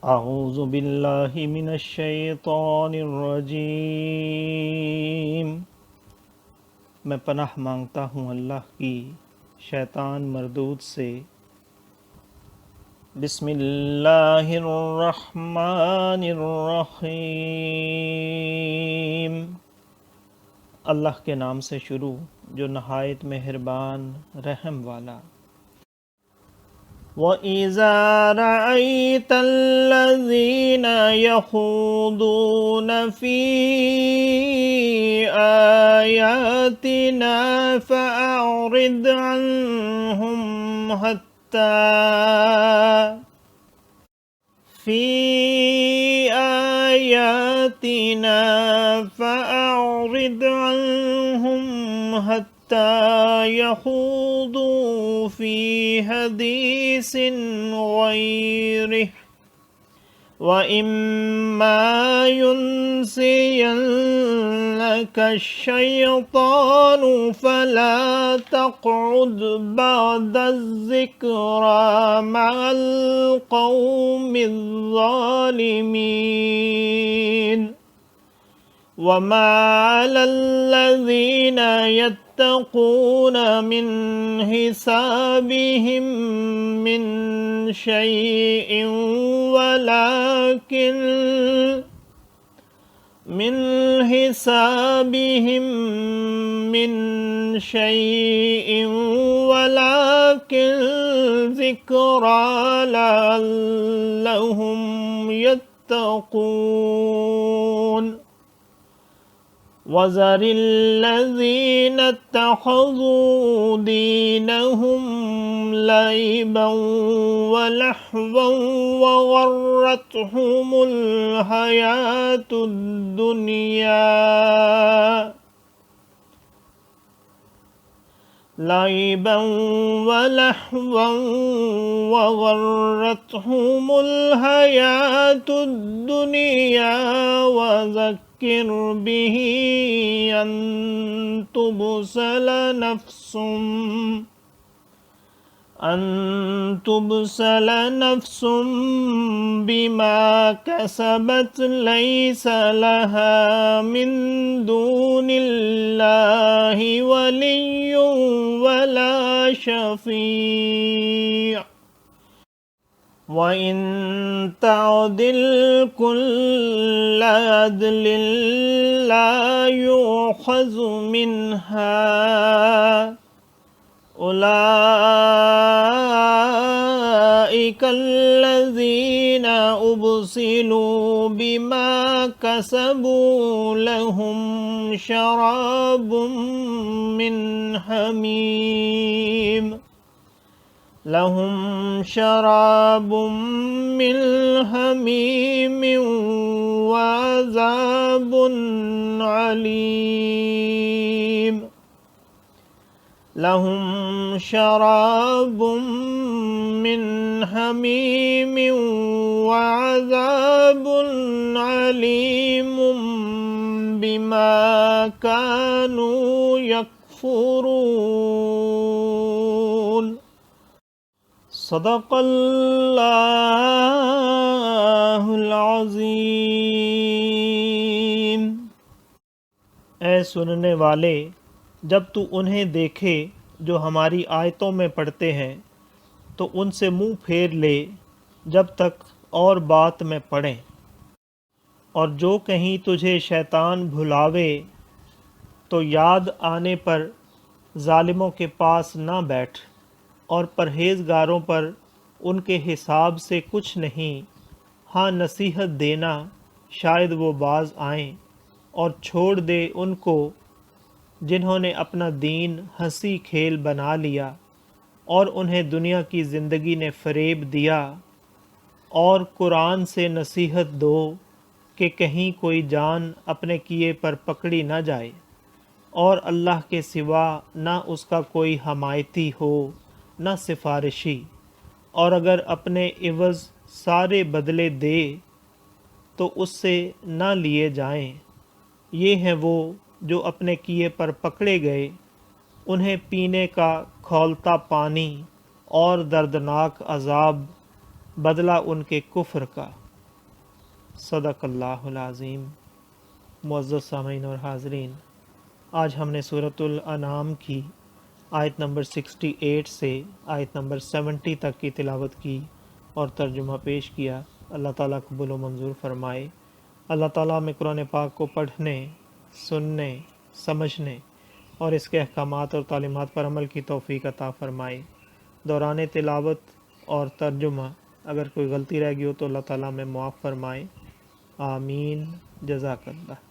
अऊज़ु बिल्लाहि मिनश शैतानिर रजीम। मैं पनाह मांगता हूँ अल्लाह की शैतान मरदूद से। बिस्मिल्लाहिर रहमानिर रहीम। अल्लाह के नाम से शुरू जो नहायत मेहरबान रहम वाला। وَإِذَا رَأَيْتَ الَّذِينَ يَخُوضُونَ فِي آيَاتِنَا فَأَعْرِضْ عَنْهُمْ حتى يخوضوا في حديث غيره وإما ينسينك الشيطان فلا تقعد بعد الذكرى مع القوم الظالمين وما على الذين يتقون من حسابهم من شيء ولكن ذكرى لعلهم يتقون وذر الذين اتخذوا دينهم لعبا ولهوا وغرتهم الحياة الدنيا وذكر به أن تبسل نفس بما كسبت ليس لها من دون الله ولي ولا شفيع وإن تعدل كل عدل لا يؤخذ منها أولئك الذين أبسلوا بما كسبوا لهم شراب من حميم وعذاب عليم لهم شراب من حميم وعذاب عليم بما كانوا يكفرون صدق अल्लाहुल अज़ीम। ऐ सुनने वाले, जब तू उन्हें देखे जो हमारी आयतों में पढ़ते हैं तो उनसे मुंह फेर ले जब तक और बात में पढ़ें। और जो कहीं तुझे शैतान भुलावे तो याद आने पर जालिमों के पास ना बैठ, और परहेजगारों पर उनके हिसाब से कुछ नहीं। हाँ, नसीहत देना, शायद वो बाज आएं, और छोड़ दे उनको जिन्होंने अपना दीन हंसी खेल बना लिया और उन्हें दुनिया की ज़िंदगी ने फ़रेब दिया। और कुरान से नसीहत दो कि कहीं कोई जान अपने किए पर पकड़ी न जाए, और अल्लाह के सिवा ना उसका कोई हमायती हो न सिफारिशी। और अगर अपने इवज़ सारे बदले दे तो उससे न लिए जाएं। ये हैं वो जो अपने किए पर पकड़े गए, उन्हें पीने का खौलता पानी और दर्दनाक अज़ाब बदला उनके कुफ्र का। सदक़ल्लाहुल अज़ीम। मुअज़्ज़ज़ सामीन और हाज़रीन, आज हमने सूरतुल अनाम की आयत नंबर 68 से आयत नंबर 70 तक की तिलावत की और तर्जुमा पेश किया। अल्लाह ताला कबूल व मंजूर फरमाए। अल्लाह ताला हमें कुरान पाक को पढ़ने, सुनने, समझने और इसके अहकामात और तालीमात पर अमल की तौफ़ीक अता फ़रमाए। दौरान तिलावत और तर्जुमा अगर कोई गलती रह गई हो तो अल्लाह ताला हमें मुआफ़ फ़रमाए। आमीन। जज़ाकल्लाह।